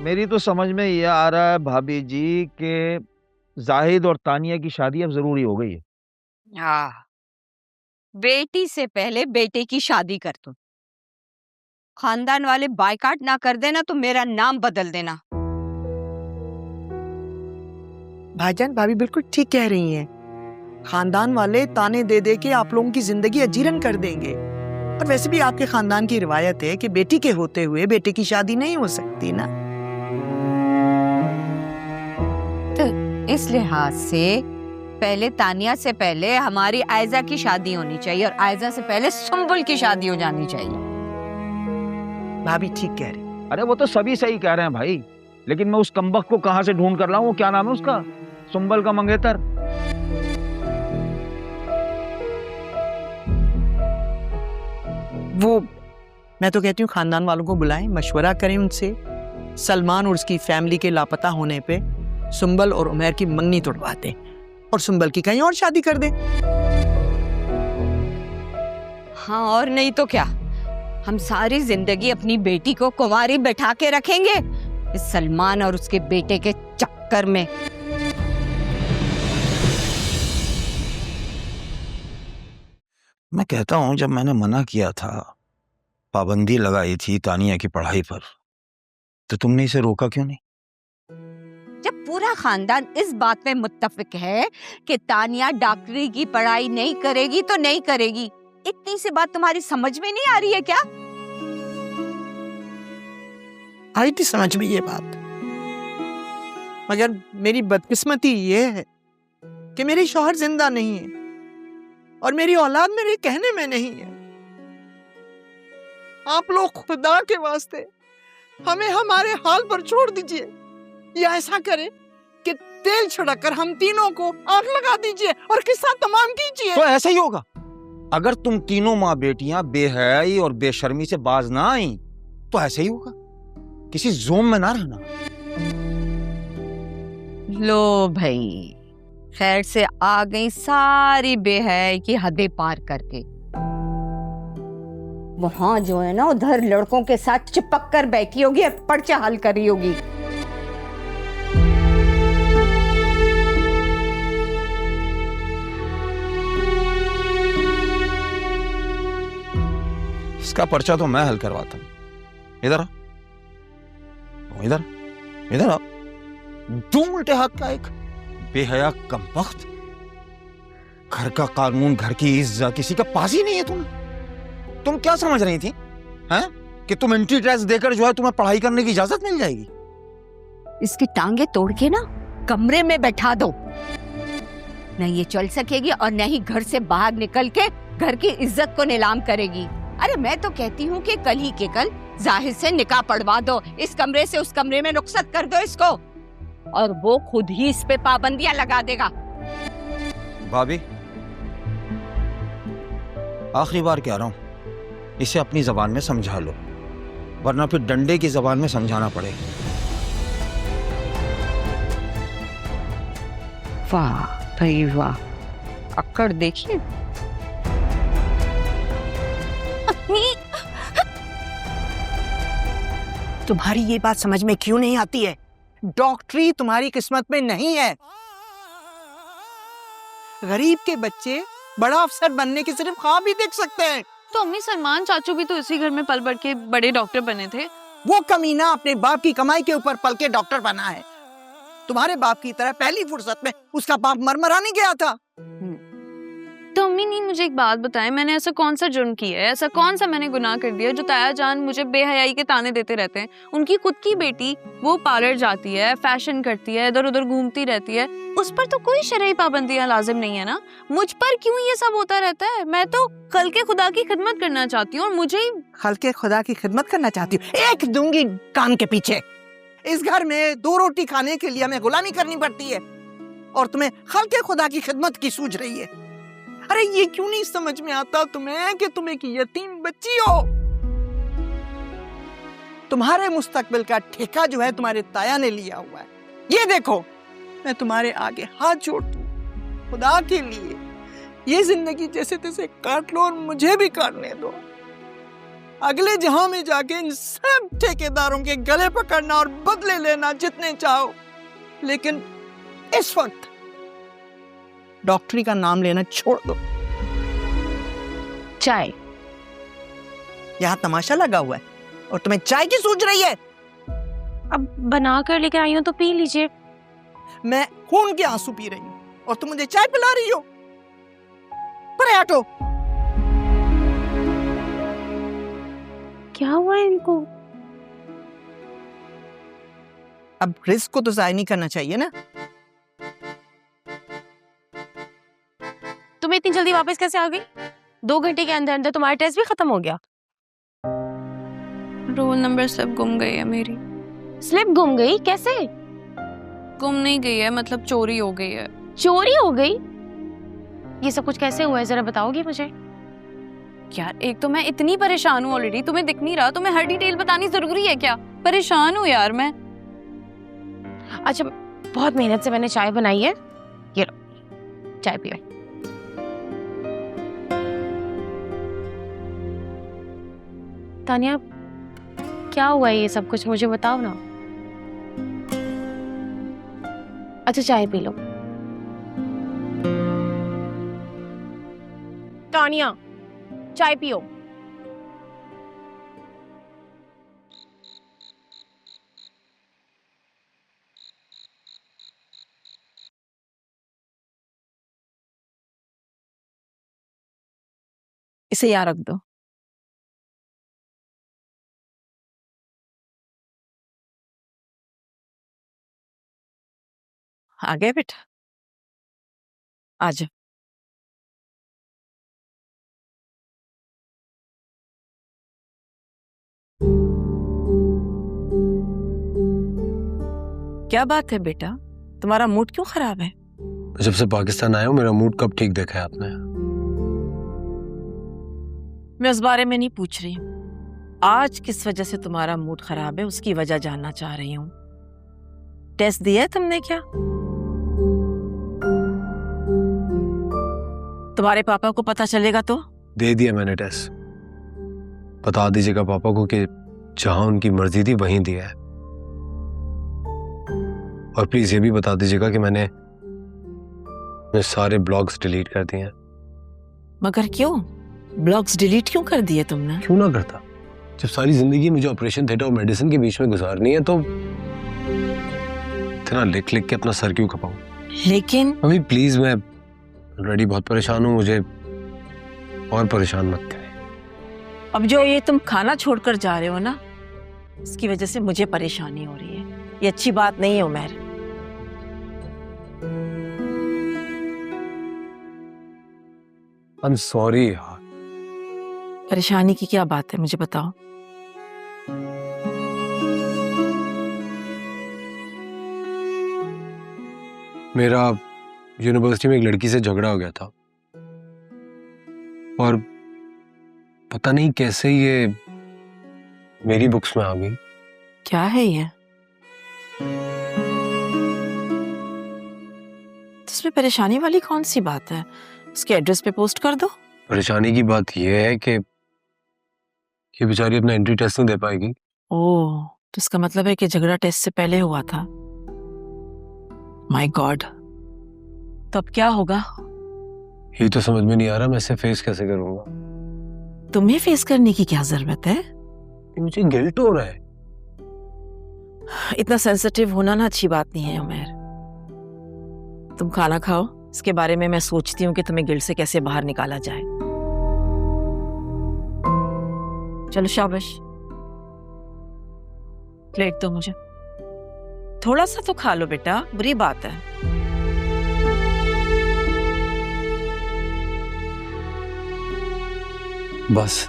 मेरी तो समझ में ये आ रहा है भाभी जी कि जाहिद और तानिया की शादी अब जरूरी हो गई है। हाँ, बेटी से पहले बेटे की शादी कर दो। खानदान वाले बायकाट ना कर देना तो मेरा नाम बदल देना। भाईजान भाभी बिल्कुल ठीक कह रही हैं। खानदान वाले ताने दे दे के आप लोगों की जिंदगी अजीरन कर देंगे। और वैसे भी आपके खानदान की रिवायत है कि बेटी के होते हुए बेटे की शादी नहीं हो सकती ना। तो इस लिहाज से पहले तानिया से पहले हमारी आयजा की शादी होनी चाहिए और आयजा से पहले सुंबुल की शादी हो जानी चाहिए। भाभी ठीक कह रही। अरे वो तो सभी सही कह रहे हैं भाई, लेकिन मैं उस कमबख्त को कहां से ढूंढ कर लाऊं? वो क्या नाम है उसका, सुंबल का मंगेतर। वो मैं तो कहती हूँ खानदान वालों को बुलाएं, मशवरा करें उनसे। सलमान और उसकी फैमिली के लापता होने पे सुंबल और उमैर की मंगनी तोड़वा दें और सुंबल की कहीं और शादी कर दें। हाँ, और नहीं तो क्या, हम सारी जिंदगी अपनी बेटी को कुंवारी बैठा के रखेंगे इस सलमान और उसके बेटे के चक्कर में। मैं कहता हूं, जब मैंने मना किया था, पाबंदी लगाई थी तानिया की पढ़ाई पर, तो तुमने इसे रोका क्यों नहीं? जब पूरा खानदान इस बात में मुत्तफिक है कि तानिया डॉक्टरी की पढ़ाई नहीं करेगी तो नहीं करेगी, इतनी सी बात तुम्हारी समझ में नहीं आ रही है क्या? आई थी समझ में ये बात, मगर मेरी बदकिस्मती ये है कि मेरी शौहर जिंदा नहीं है और मेरी औलाद मेरे कहने में नहीं है। आप लोग खुदा के वास्ते हमें हमारे हाल पर छोड़ दीजिए, या ऐसा करें कि तेल छिड़ककर हम तीनों को आग लगा दीजिए और किस्सा तमाम कीजिए। तो ऐसा ही होगा। अगर तुम तीनों माँ बेटियां बेहयाई और बेशर्मी से बाज ना आई तो ऐसा ही होगा, किसी जोम में ना रहना। लो भाई, खैर से आ गई सारी बेहयाई की हदें पार करके। वहां जो है ना, उधर लड़कों के साथ चिपक कर बैठी होगी और पर्चा हल कर रही होगी। इसका पर्चा तो मैं हल करवाता हूं। इधर आ, इधर इधर आ। दो उल्टे हाथ का एक बेहया कमबख्त। घर का कानून, घर की इज्जत किसी का पास ही नहीं है। तुम क्या समझ रही थी हैं कि तुम एंट्री टैक्स देकर जो है तुम्हें पढ़ाई करने की इजाजत मिल जाएगी? इसकी टांगे तोड़ के ना कमरे में बैठा दो, नहीं ये चल सकेगी और न ही घर से बाहर निकल के घर की इज्जत को नीलाम करेगी। अरे मैं तो कहती हूँ कि कल ही के कल जाहिद से निकाह पढ़वा दो, इस कमरे से उस कमरे में रुखसत कर दो इसको, और वो खुद ही इस पे पाबंदियां लगा देगा। भाभी, आखिरी बार कह रहा हूं, इसे अपनी जबान में समझा लो, वरना फिर डंडे की जबान में समझाना पड़ेगा। वाह भाई वाह, अक्कड़ देखिए। तुम्हारी ये बात समझ में क्यों नहीं आती है? डॉक्टरी तुम्हारी किस्मत में नहीं है। गरीब के बच्चे बड़ा अफसर बनने के सिर्फ ख्वाब ही देख सकते हैं। तो अम्मी, सलमान चाचू भी तो इसी घर में पल बढ़ के बड़े डॉक्टर बने थे। वो कमीना अपने बाप की कमाई के ऊपर पल के डॉक्टर बना है। तुम्हारे बाप की तरह पहली फुर्सत में उसका बाप मरमराने गया था। तो अम्मी नहीं, मुझे एक बात बताएं, मैंने ऐसा कौन सा जुर्म किया है, ऐसा कौन सा मैंने गुनाह कर दिया जो ताया जान मुझे बेहयाई के ताने देते रहते हैं? उनकी खुद की बेटी वो पार्लर जाती है, फैशन करती है, इधर उधर घूमती रहती है, उस पर तो कोई शरई पाबंदियां लाजिम नहीं है ना। मुझ पर क्यों ये सब होता रहता है? मैं तो कल के खुदा की खिदमत करना चाहती हूँ और मुझे ही खल्के खुदा की खिदमत करना चाहती हूँ। एक दूंगी कान के पीछे। इस घर में 2 रोटी खाने के लिए हमें गुलामी करनी पड़ती है और तुम्हें खल्के खुदा की खिदमत की सूझ रही है। अरे ये क्यों नहीं समझ में आता तुम्हें कि तुम एक यतीम बच्ची हो? तुम्हारे मुस्तकबिल का ठेका जो है तुम्हारे ताया ने लिया हुआ है। ये देखो, मैं तुम्हारे आगे हाथ जोड़ती हूँ, खुदा के लिए ये जिंदगी जैसे तैसे काट लो और मुझे भी काटने दो। अगले जहां में जाके इन सब ठेकेदारों के गले पकड़ना और बदले लेना जितने चाहो, लेकिन इस वक्त डॉक्टरी का नाम लेना छोड़ दो। चाय। यहाँ तमाशा लगा हुआ है और तुम्हें चाय की सूझ रही है? अब बना कर लेकर आई हूँ तो पी लीजिए। मैं खून के आंसू पी रही हूँ और तुम मुझे चाय पिला रही हो? परे हटो। क्या हुआ इनको? अब रिस्क को तो जाया नहीं करना चाहिए ना। तुम इतनी जल्दी वापस कैसे आ गई? 2 घंटे के अंदर अंदर तुम्हारा टेस्ट भी खत्म हो गया। रोल नंबर स्लिप गुम गई है मेरी। स्लिप गुम गई? कैसे? गुम नहीं गई है, मतलब चोरी हो गई है। चोरी हो गई? ये सब कुछ कैसे हुआ है, जरा बताओगी मुझे? यार एक तो मैं इतनी परेशान हूँ ऑलरेडी, तुम्हें दिख नहीं रहा? तुम्हें हर डिटेल बतानी जरूरी है क्या? परेशान हूँ यार मैं। अच्छा, बहुत मेहनत से मैंने चाय बनाई है, ये लो, चाय पियो। तानिया, क्या हुआ है ये सब कुछ, मुझे बताओ ना। अच्छा, चाय पी लो। तानिया, चाय पियो। इसे यहाँ रख दो। आ गए बेटा, आ जाओ। क्या बात है बेटा, तुम्हारा मूड क्यों खराब है? जब से पाकिस्तान आया हूँ मेरा मूड कब ठीक देखा है आपने? मैं उस बारे में नहीं पूछ रही हूँ। आज किस वजह से तुम्हारा मूड खराब है उसकी वजह जानना चाह रही हूँ। टेस्ट दिया है तुमने क्या? तुम्हारे पापा को पता चलेगा तो? दे दिया मैंने टेस्ट। बता दीजिएगा पापा को कि जहां उनकी मर्जी थी वहीं दिया है। और प्लीज ये भी बता दीजिएगा कि मैंने सारे ब्लॉग्स डिलीट कर दिए हैं। मगर क्यों? ब्लॉग्स डिलीट क्यों कर दिए तुमने? क्यों ना करता, जब सारी जिंदगी मुझे ऑपरेशन थिएटर और मेडिसिन के बीच में गुजारनी है तो इतना लिख लिख के अपना सर क्यों खपाऊं? लेकिन अभी प्लीज, मैं ऑलरेडी बहुत परेशान हूँ, मुझे और परेशान मत करें। अब जो ये तुम खाना छोड़कर जा रहे हो ना, इसकी वजह से मुझे परेशानी हो रही है। ये अच्छी बात नहीं है उमर। आई एम सॉरी यार। परेशानी की क्या बात है, मुझे बताओ। मेरा यूनिवर्सिटी में एक लड़की से झगड़ा हो गया था और पता नहीं कैसे ये मेरी बुक्स में आ गई। क्या है ये? इसमें परेशानी वाली कौन सी बात है? उसके एड्रेस पे पोस्ट कर दो। परेशानी की बात यह है कि ये बेचारी अपना एंट्री टेस्ट नहीं दे पाएगी। ओह, तो इसका मतलब है कि झगड़ा टेस्ट से पहले हुआ था। माय गॉड, तो अब क्या होगा? ये तो समझ में नहीं आ रहा मैं इसे फेस कैसे करूंगा। तुम्हें फेस करने की क्या जरूरत है? मुझे गिल्ट हो रहा है। इतना सेंसिटिव होना ना अच्छी बात नहीं है उमर। तुम खाना खाओ, इसके बारे में मैं सोचती हूँ कि तुम्हें गिल्ट से कैसे बाहर निकाला जाए। चलो शाबाश, प्लेट दो मुझे। थोड़ा सा तो खा लो बेटा, बुरी बात है। बस